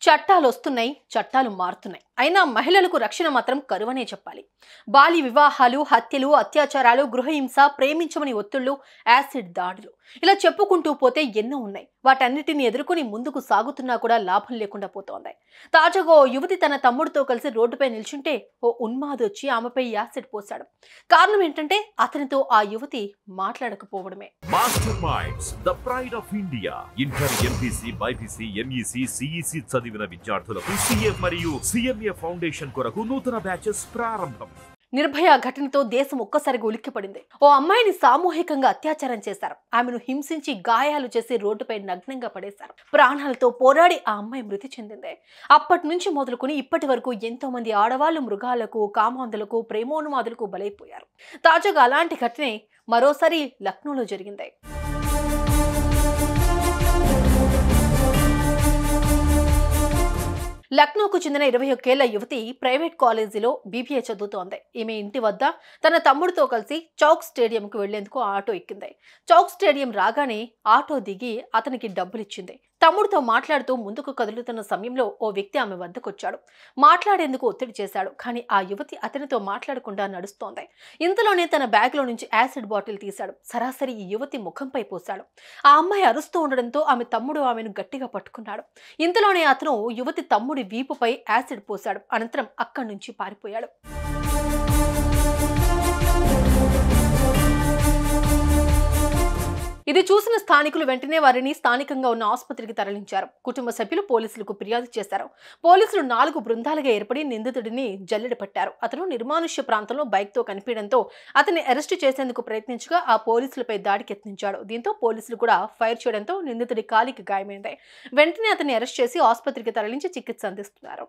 చట్టాలు వస్తున్నాయి, చట్టాలు మారుతున్నాయి. అయినా మహిళలకు రక్షణ మాత్రం కరువనే చెప్పాలి. బాల్య వివాహాలు, హత్యలు, అత్యాచారాలు, గృహహింస, ప్రేమించమని ఒత్తిళ్లు, యాసిడ్ దాడులు, ఇలా చెప్పుకుంటూ పోతే ఎన్నో ఉన్నాయి. వాటన్నిటిని ఎదుర్కొని ముందుకు సాగుతున్నా కూడా లాభం లేకుండా పోతోంది. తాజాగా ఓ యువతి తన తమ్ముడితో కలిసి రోడ్డుపై నిల్చుంటే ఓ ఉన్మాది వచ్చి ఆమెపై యాసిడ్ పోశాడు. కారణం ఏంటంటే అతనితో ఆ యువతి మాట్లాడకపోవడమే. Master minds, the pride of India. Inter, MPC, BiPC, MEC, CEC చదివిన విద్యార్థులకు సిఏ మరియు సిఎంఏ ఫౌండేషన్ కొరకు నూతన బ్యాచెస్ ప్రారంభం. నిర్భయ ఘటనతో దేశం ఒక్కసారిగా ఉలిక్కిపడింది. ఓ అమ్మాయిని సామూహికంగా అత్యాచారం చేశారు. ఆమెను హింసించి గాయాలు చేసి రోడ్డుపై నగ్నంగా పడేశారు. ప్రాణాలతో పోరాడి ఆ అమ్మాయి మృతి చెందింది. అప్పటి నుంచి మొదలుకొని ఇప్పటి వరకు ఎంతో మంది ఆడవాళ్లు మృగాలకు, కామాంధులకు, ప్రేమోన్మాదులకు బలైపోయారు. తాజాగా అలాంటి ఘటనే మరోసారి లక్నోలో జరిగింది. లక్నోకు చెందిన 21 ఏళ్ల యువతి ప్రైవేట్ కాలేజీలో బీబీఏ చదువుతోంది. ఈమె ఇంటి వద్ద తన తమ్ముడితో కలిసి చౌక్ స్టేడియంకు వెళ్లేందుకు ఆటో ఎక్కింది. చౌక్ స్టేడియం రాగానే ఆటో దిగి అతనికి డబ్బులిచ్చింది. తమ్ముడితో మాట్లాడుతూ ముందుకు కదులుతున్న సమయంలో ఓ వ్యక్తి ఆమె వద్దకొచ్చాడు. మాట్లాడేందుకు ఒత్తిడి చేశాడు. కానీ ఆ యువతి అతనితో మాట్లాడకుండా నడుస్తోంది. ఇంతలోనే తన బ్యాగ్లో నుంచి యాసిడ్ బాటిల్ తీశాడు. సరాసరి ఈ యువతి ముఖంపై పోశాడు. ఆ అమ్మాయి అరుస్తూ ఉండడంతో ఆమె తమ్ముడు ఆమెను గట్టిగా పట్టుకున్నాడు. ఇంతలోనే అతను యువతి తమ్ముడి వీపుపై యాసిడ్ పోశాడు. అనంతరం అక్కడి నుంచి పారిపోయాడు. ఇది చూసిన స్థానికులు వెంటనే వారిని స్థానికంగా ఉన్న ఆసుపత్రికి తరలించారు. కుటుంబ సభ్యులు పోలీసులకు ఫిర్యాదు చేశారు. పోలీసులు 4 బృందాలుగా ఏర్పడి నిందితుడిని జల్లెడ పట్టారు. అతను నిర్మానుష్య ప్రాంతంలో బైక్తో కనిపించడంతో అతన్ని అరెస్టు చేసేందుకు ప్రయత్నించగా ఆ పోలీసులపై దాడికి యత్నించాడు. దీంతో పోలీసులు కూడా ఫైర్ చేయడంతో నిందితుడి కాలికి గాయమైంది. వెంటనే అతన్ని అరెస్ట్ చేసి ఆసుపత్రికి తరలించి చికిత్స అందిస్తున్నారు.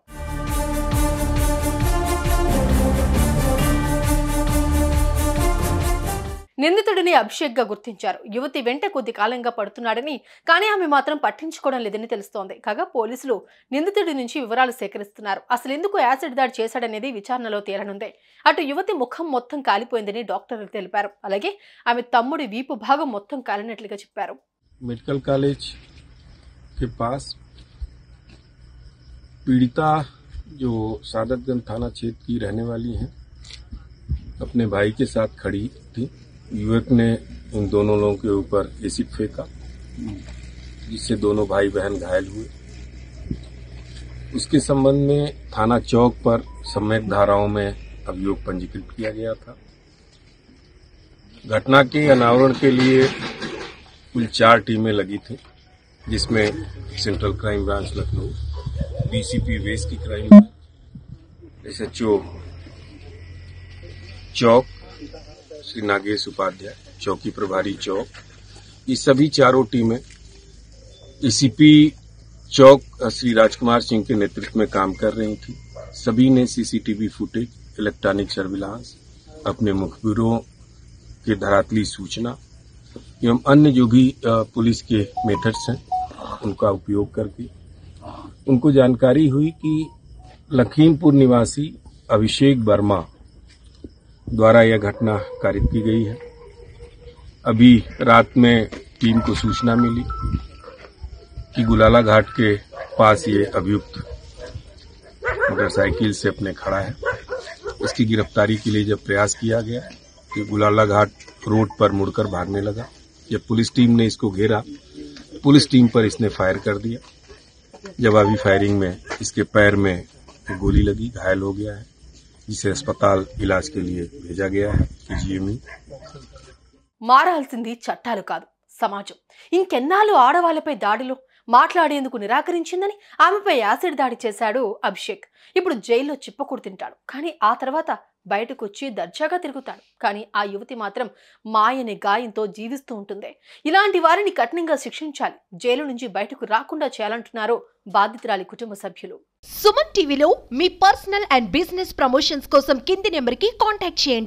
నిందితుడిని అభిషేక్ గా గుర్తించారు. యువతి వెంట కొద్ది కాలంగా పడుతున్నాడని, కానీ ఆమె మాత్రం పట్టించుకోవడం లేదని తెలుస్తోంది. కాగా పోలీసులు నిందితుడి నుంచి వివరాలు సేకరిస్తున్నారు. అసలు ఎందుకు యాసిడ్ దాడి చేశాడనేది విచారణలో తేలనుంది. అటు యువతి ముఖం మొత్తం కాలిపోయిందని డాక్టర్లు తెలిపారు. అలాగే ఆమె తమ్ముడి వీపు భాగం మొత్తం కాలినట్లుగా చెప్పారు. मेडिकल कॉलेज के पास पीड़िता जो सादतगंज थाना क्षेत्र की रहने वाली हैं, अपने भाई के साथ खड़ी थी. युवक ने इन दोनों लोगों के ऊपर एसिड फेंका, जिससे दोनों भाई बहन घायल हुए. उसके संबंध में थाना चौक पर सम्यक धाराओं में अभियोग पंजीकृत किया गया था. घटना के अनावरण के लिए कुल 4 टीमें लगी थी, जिसमें central crime branch Lucknow, DCP waste की क्राइम, एसएचओ चौक श्री नागेश उपाध्याय, चौकी प्रभारी चौक, ये सभी चारों टीमें एसीपी चौक श्री राजकुमार सिंह के नेतृत्व में काम कर रही थी. सभी ने सीसीटीवी फुटेज, इलेक्ट्रॉनिक सर्विलांस, अपने मुखबिरों के धरातली सूचना एवं अन्य जो भी पुलिस के मेथड्स हैं उनका उपयोग करके उनको जानकारी हुई कि लखीमपुर निवासी अभिषेक वर्मा द्वारा यह घटना कारित की गई है. अभी रात में टीम को सूचना मिली कि गुलाला घाट के पास ये अभियुक्त मोटरसाइकिल से अपने खड़ा है. इसकी गिरफ्तारी के लिए जब प्रयास किया गया तो गुलाला घाट रोड पर मुड़कर भागने लगा. जब पुलिस टीम ने इसको घेरा, पुलिस टीम पर इसने फायर कर दिया. जवाबी फायरिंग में इसके पैर में गोली लगी, घायल हो गया है, जिसे अस्पताल इलाज के लिए भेजा गया है. जीएमई మారాల్సింది చట్టాలు కాదు, సమాజం. ఇంకెన్నాళ్ళు ఆడవాళ్లపై దాడులు? మాట్లాడేందుకు నిరాకరించిందని ఆమెపై యాసిడ్ దాడి చేశాడు అభిషేక్. ఇప్పుడు జైల్లో చిప్పకూడు తింటాడు. కానీ ఆ తర్వాత బయటకు వచ్చి దర్జాగా తిరుగుతాడు. కానీ ఆ యువతి మాత్రం మాయని గాయంతో జీవిస్తూ ఉంటుంది. ఇలాంటి వారిని కఠినంగా శిక్షించాలి. జైలు నుంచి బయటకు రాకుండా చేయాలంటున్నారు బాధితురాలి కుటుంబ సభ్యులు. సుమన్ టీవీలో మీ పర్సనల్ అండ్ బిజినెస్ ప్రమోషన్స్ కోసం కింది నెంబర్కి కాంటాక్ట్ చేయండి.